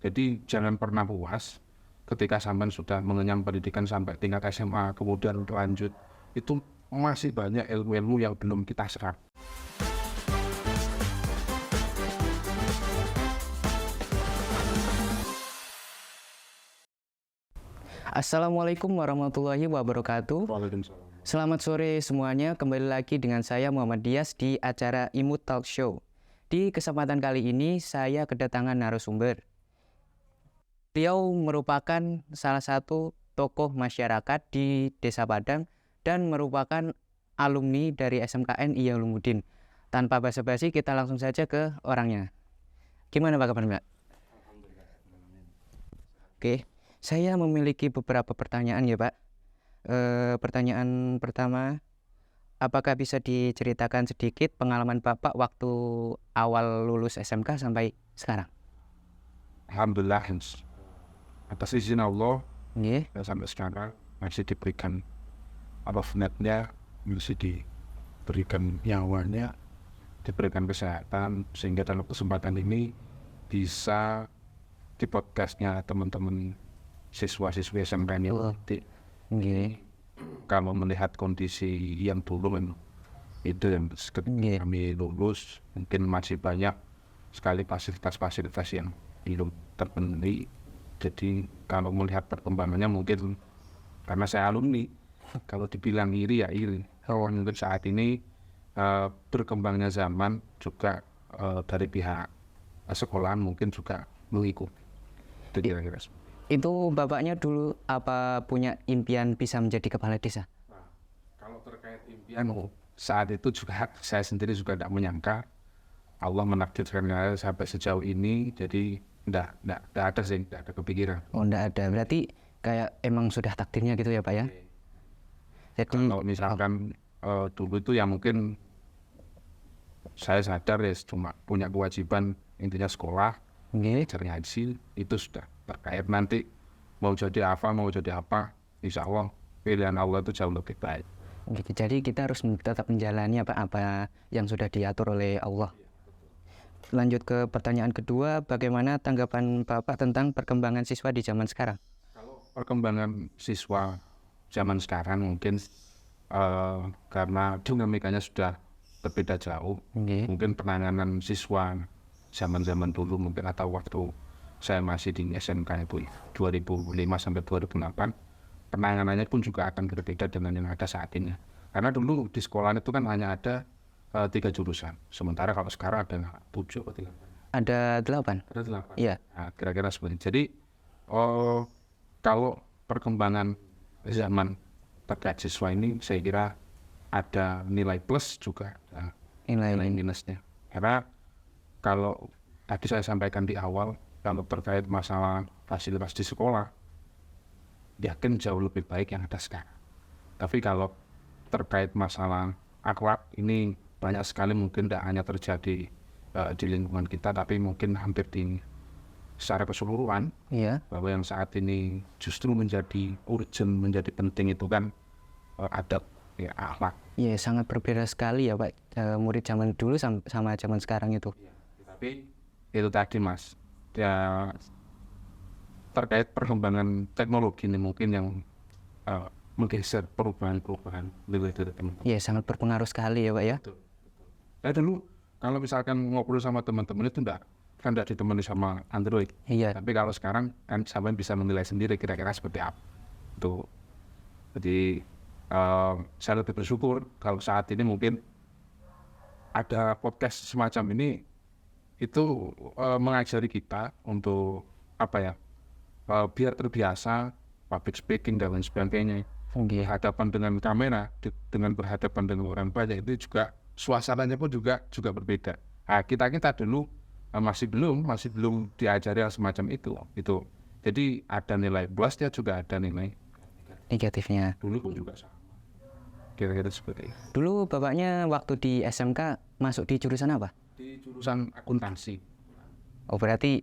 Jadi jangan pernah puas ketika sampean sudah mengenyam pendidikan sampai tingkat SMA, kemudian lanjut, itu masih banyak ilmu-ilmu yang belum kita serap. Assalamualaikum warahmatullahi wabarakatuh. Waalaikumsalam. Selamat sore semuanya, kembali lagi dengan saya Muhammad Dias di acara Imut Talk Show. Di kesempatan kali ini saya kedatangan narasumber. Beliau merupakan salah satu tokoh masyarakat di Desa Padang dan merupakan alumni dari SMKN Ihya Ulumuddin. Tanpa basa-basi kita langsung saja ke orangnya. Gimana Pak kabar Mbak? Oke, saya memiliki beberapa pertanyaan ya Pak. Pertanyaan pertama, apakah bisa diceritakan sedikit pengalaman Bapak waktu awal lulus SMK sampai sekarang? Alhamdulillah, atas izin Allah, Nggih. sampai sekarang masih diberikan netnya, masih diberikan nyawanya, diberikan kesehatan, sehingga dalam kesempatan ini bisa di podcastnya teman-teman siswa-siswi SMK ini. Nggih. Kalau melihat kondisi yang dulu memang itu yang ketika kami lulus mungkin masih banyak sekali fasilitas-fasilitas yang belum terpenuhi. Jadi kalau melihat perkembangannya mungkin karena saya alumni, kalau dibilang iri ya iri. Mungkin saat ini berkembangnya zaman juga dari pihak sekolahan mungkin juga mengikuti. Itu kira-kira. Itu bapaknya dulu apa punya impian bisa menjadi kepala desa? Nah, kalau terkait impian saat itu juga saya sendiri juga tidak menyangka Allah menakdirkannya sampai sejauh ini. Jadi tidak ada sih, tidak ada kepikiran. Oh, enggak ada. Berarti kayak emang sudah takdirnya gitu ya Pak ya? Jadi Kalau misalkan dulu itu ya mungkin saya sadar ya cuma punya kewajiban intinya sekolah, belajar ngaji, itu sudah terkait nanti mau jadi apa, insya Allah pilihan Allah itu jauh lebih baik. Jadi kita harus tetap menjalani apa yang sudah diatur oleh Allah. Lanjut ke pertanyaan kedua, bagaimana tanggapan Bapak tentang perkembangan siswa di zaman sekarang? Kalau perkembangan siswa zaman sekarang mungkin karena dinamikanya sudah berbeda jauh. Mungkin penanganan siswa zaman-zaman dulu mungkin atau waktu saya masih di SMK itu 2005 sampai 2008, penanganannya pun juga akan berbeda dengan yang ada saat ini. Karena dulu di sekolah itu kan hanya ada 3 jurusan, sementara kalau sekarang ada 7 atau 8. Ada 8. Ada 8. Iya. Nah, kira-kira seperti itu. Jadi kalau perkembangan zaman terkait siswa ini saya kira ada nilai plus juga, nilai minusnya. Karena kalau tadi saya sampaikan di awal, kalau terkait masalah fasilitas di sekolah, yakin jauh lebih baik yang ada sekarang. Tapi kalau terkait masalah akhlak, ini banyak sekali mungkin tidak hanya terjadi di lingkungan kita, tapi mungkin hampir di secara keseluruhan. Iya. Bahwa yang saat ini justru menjadi urgent, menjadi penting itu kan adab, ya, akhlak. Iya, sangat berbeda sekali ya Pak, murid zaman dulu sama zaman sekarang itu. Ya, tapi itu tadi Mas, ya, terkait perkembangan teknologi ini mungkin yang menggeser perubahan-perubahan nilai dari teman-teman. Iya, sangat berpengaruh sekali ya Pak ya. Betul. Saya dulu kalau misalkan ngobrol sama teman-teman itu kan tidak ditemani sama Android. Iya. Tapi kalau sekarang kan sampai bisa menilai sendiri kira-kira seperti apa. Itu. Jadi saya lebih bersyukur kalau saat ini mungkin ada podcast semacam ini itu mengajari kita untuk apa ya, biar terbiasa public speaking dan lain sebagainya. Berhadapan dengan kamera, dengan berhadapan dengan orang banyak itu juga suasananya pun juga berbeda. Nah, kita dulu masih belum diajari hal semacam itu. Jadi ada nilai plusnya juga ada nilai Negatifnya. dulu pun juga sama. Kira-kira seperti itu. Dulu bapaknya waktu di SMK masuk di jurusan apa? Di jurusan akuntansi. Oh berarti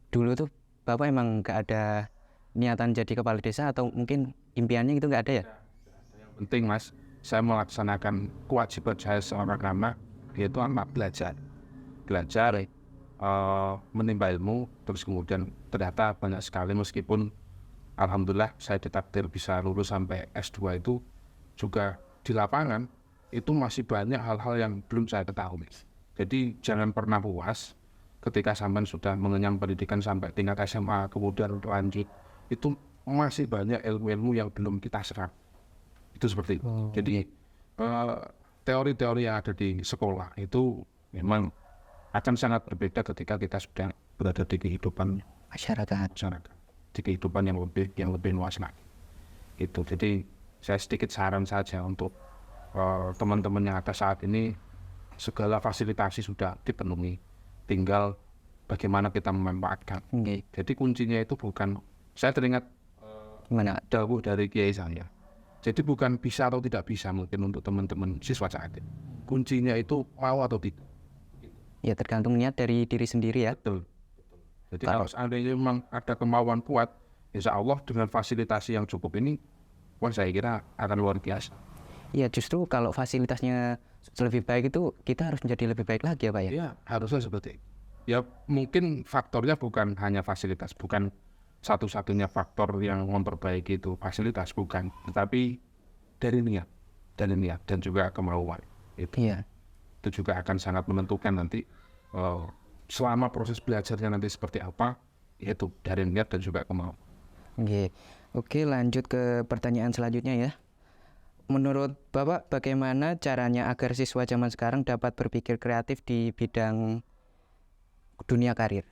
dulu tuh bapak emang nggak ada niatan jadi kepala desa atau mungkin impiannya gitu nggak ada ya? Yang penting Mas, saya melaksanakan kewajiban saya seorang anak, yaitu anak belajar. menimba ilmu, terus kemudian ternyata banyak sekali, meskipun alhamdulillah saya ditakdir bisa lulus sampai S2 itu, juga di lapangan itu masih banyak hal-hal yang belum saya ketahui. Jadi jangan pernah puas ketika sampean sudah mengenyam pendidikan sampai tingkat SMA, kemudian lanjut, itu masih banyak ilmu-ilmu yang belum kita serap. Itu seperti itu. Jadi teori-teori yang ada di sekolah itu memang akan sangat berbeda ketika kita sudah berada di kehidupan masyarakat, di kehidupan yang lebih luas lagi. Itu. Jadi saya sedikit saran saja untuk teman-teman yang ada saat ini, segala fasilitasi sudah dipenuhi, tinggal bagaimana kita memanfaatkan. Jadi kuncinya itu bukan, saya teringat dawuh dari kiai saya. Jadi bukan bisa atau tidak bisa mungkin untuk teman-teman siswa saat ini. Kuncinya itu mau atau tidak. Ya tergantung niat dari diri sendiri ya. Betul. Jadi kalau seandainya memang ada kemauan kuat, insya Allah dengan fasilitasi yang cukup ini, saya kira akan luar biasa. Ya justru kalau fasilitasnya lebih baik itu kita harus menjadi lebih baik lagi ya Pak ya? Ya harusnya seperti itu. Ya mungkin faktornya bukan hanya fasilitas, bukan satu-satunya faktor yang memperbaiki itu fasilitas, bukan, tetapi dari niat dan juga kemauan itu. Iya. Itu juga akan sangat menentukan nanti selama proses belajarnya nanti seperti apa, yaitu dari niat dan juga kemauan. Oke, lanjut ke pertanyaan selanjutnya ya. Menurut Bapak, bagaimana caranya agar siswa zaman sekarang dapat berpikir kreatif di bidang dunia karir?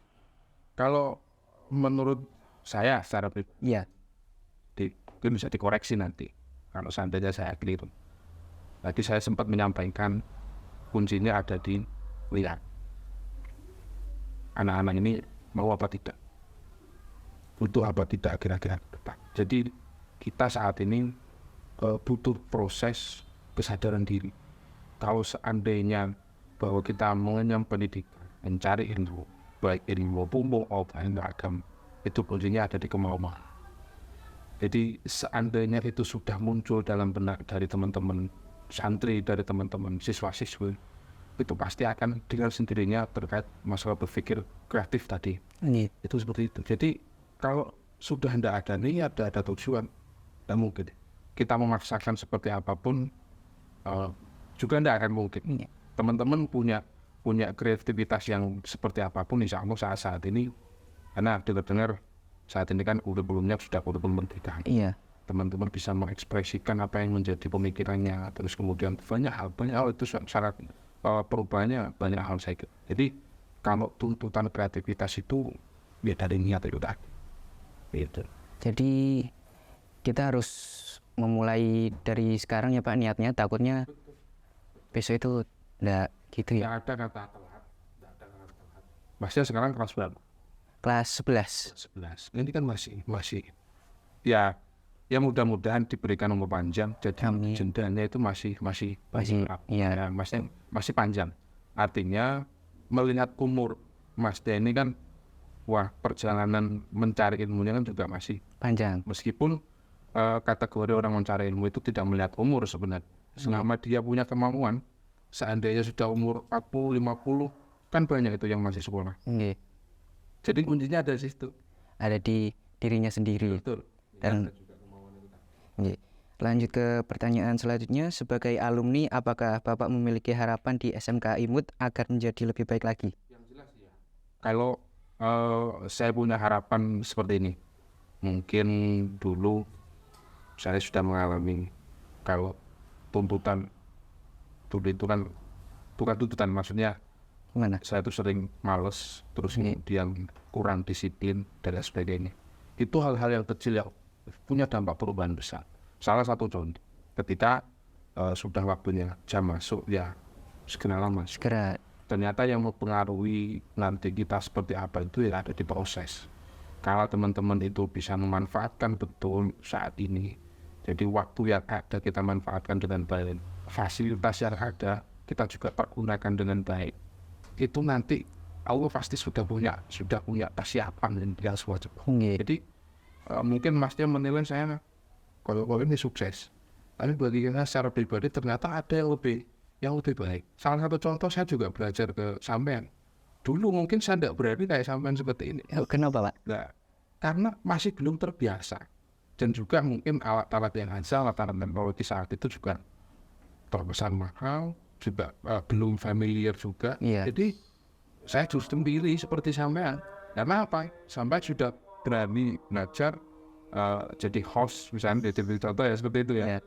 Kalau menurut saya secara pribadi, Iya. mungkin bisa dikoreksi nanti kalau seandainya saya keliru. Tadi saya sempat menyampaikan kuncinya ada di niat. Anak-anak ini mau apa tidak, butuh apa tidak kira-kira ke depan. Jadi kita saat ini butuh proses kesadaran diri. Kalau seandainya bahwa kita mengenyam pendidikan, mencari ilmu, baik ilmu umum maupun agama, itu kuncinya ada di kemauan. Jadi seandainya itu sudah muncul dalam benak dari teman-teman santri, dari teman-teman siswa-siswi, itu pasti akan dengan sendirinya terkait masalah berpikir kreatif tadi. Itu seperti itu. Jadi kalau sudah tidak ada niat, ada tujuan, tidak mungkin. Kita memaksakan seperti apapun juga tidak akan mungkin. Teman-teman punya kreativitas yang seperti apapun, insya Allah saat ini, karena dengar saat ini kan kurikulumnya sudah kurikulum merdeka. Iya. Teman-teman bisa mengekspresikan apa yang menjadi pemikirannya, terus kemudian banyak hal itu syarat perubahannya banyak hal saya kira. Jadi kalau tuntutan kreativitas itu ya dari niat itu tadi. Gitu. Jadi kita harus memulai dari sekarang ya Pak niatnya, takutnya besok itu enggak gitu ya. Tidak ada kata telat. Masnya sekarang kelas berapa? Kelas 11. Ini kan masih ya mudah-mudahan diberikan umur panjang, jadi Amin. jendanya itu masih iya. masih panjang. Artinya melihat umur Mas ini kan, perjalanan mencari ilmunya kan juga masih Panjang. meskipun kategori orang mencari ilmu itu tidak melihat umur sebenarnya. Selama dia punya kemauan, seandainya sudah umur 40, 50, kan banyak itu yang masih sekolah. Jadi kuncinya ada di situ. Ada di dirinya sendiri. Betul. Dan lanjut ke pertanyaan selanjutnya, sebagai alumni apakah Bapak memiliki harapan di SMK IMUT agar menjadi lebih baik lagi? Yang jelas ya. Kalau saya punya harapan seperti ini, mungkin dulu saya sudah mengalami, kalau tuntutan itu kan bukan tuntutan, maksudnya Gimana? saya itu sering males, terus kemudian kurang disiplin dan sebagainya. Itu hal-hal yang kecil yang punya dampak perubahan besar. Salah satu contoh, ketika sudah waktunya jam masuk, ya segera lama. Ternyata yang mempengaruhi nanti kita seperti apa itu ya ada di proses. Kalau teman-teman itu bisa memanfaatkan betul saat ini, jadi waktu yang ada kita manfaatkan dengan baik, fasilitas yang ada kita juga pergunakan dengan baik, itu nanti Allah pasti sudah punya persiapan dan segala sesuatu. Jadi mungkin Masnya menilai saya kalau ini sukses, tapi bagi saya secara pribadi ternyata ada yang lebih baik. Salah satu contoh, saya juga belajar ke sampean Dulu mungkin saya tidak berani kayak sampean seperti ini. Kenapa Pak? Nah, karena masih belum terbiasa. Dan juga mungkin alat-alat yang ada, alat-alat teknologi saat itu juga terkesan mahal, juga belum familiar juga. Iya. Jadi saya justru pilih seperti sampean. Karena apa? Sampai sudah berani belajar jadi host misalnya di TV contoh ya seperti itu ya. Iya.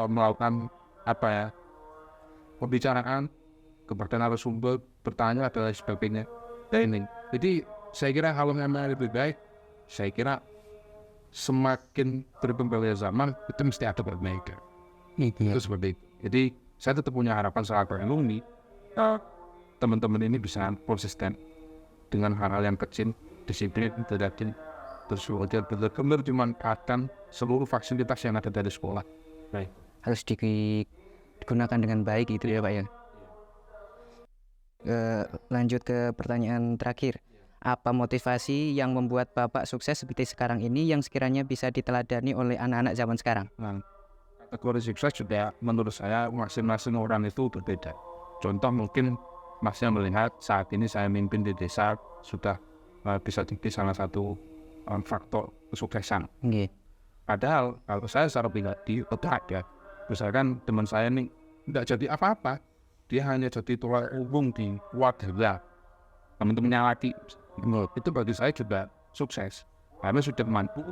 Melakukan apa ya? Pembicaraan kepada narasumber, bertanya dan lain sebagainya. Ini. Jadi saya kira kalau memang lebih baik, saya kira semakin berkembangnya zaman itu mesti ada perbaikan. Itu seperti itu. Jadi saya tetap punya harapan selaku alumni teman-teman ini bisa konsisten dengan hal-hal yang kecil, disiplin, terus kemudian benar-benar dimanfaatkan seluruh fasilitas yang ada dari sekolah. Baik. Harus digunakan dengan baik gitu ya Pak ya. Lanjut ke pertanyaan terakhir. Apa motivasi yang membuat Bapak sukses seperti sekarang ini yang sekiranya bisa diteladani oleh anak-anak zaman sekarang? Nah, kategori sukses juga menurut saya masing-masing orang itu berbeda. Contoh mungkin Masnya melihat saat ini saya memimpin di desa sudah bisa jadi salah satu faktor kesuksesan. Nggih. Padahal kalau saya secara pribadi tidak ya. Misalkan teman saya nih tidak jadi apa-apa, dia hanya jadi tulang punggung di warga. Teman-temannya lagi, itu bagi saya juga sukses. Karena sudah mampu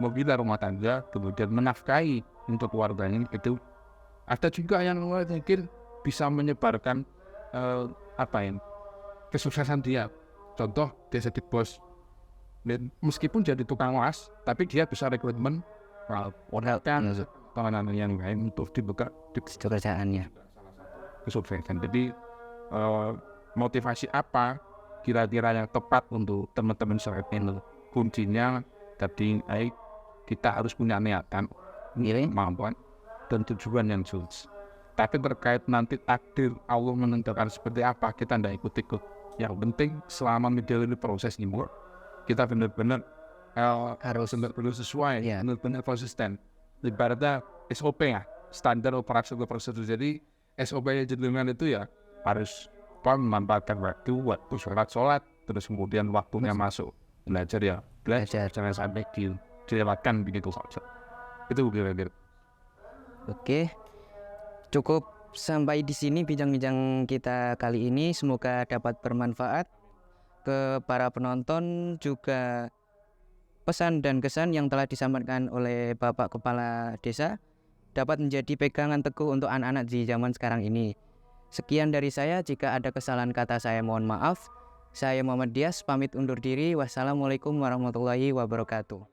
membina rumah tangga, kemudian menafkahi untuk keluarganya itu. Ada juga yang mungkin bisa menyebarkan kesuksesan dia. Contoh dia jadi bos, dan meskipun jadi tukang las, tapi dia bisa rekrutmen orang tangan yang lain untuk dibuka di Pekerjaannya. kesuksesan. Jadi motivasi apa kira-kira yang tepat untuk teman-teman saat ini? Kuncinya tadi kita harus punya niatan, kemampuan dan tujuan yang jelas. Tapi terkait nanti takdir Allah menentukan seperti apa, kita tidak ikut-ikut. Yang penting selama menjalani proses ini, kita benar-benar harus benar-benar sesuai, benar-benar konsisten. Ibaratnya SOP ya, standar operasi prosedur. Jadi SOP yang jenengan itu ya harus memanfaatkan waktu sholat, terus kemudian waktunya masuk belajar ya belajar, jangan sampai dilewatkan begitu saja. Itu kira-kira. Oke, cukup sampai di sini bincang-bincang kita kali ini. Semoga dapat bermanfaat ke para penonton, juga pesan dan kesan yang telah disampaikan oleh Bapak Kepala Desa dapat menjadi pegangan teguh untuk anak-anak di zaman sekarang ini. Sekian dari saya, jika ada kesalahan kata saya mohon maaf. Saya Muhammad Dias, pamit undur diri. Wassalamualaikum warahmatullahi wabarakatuh.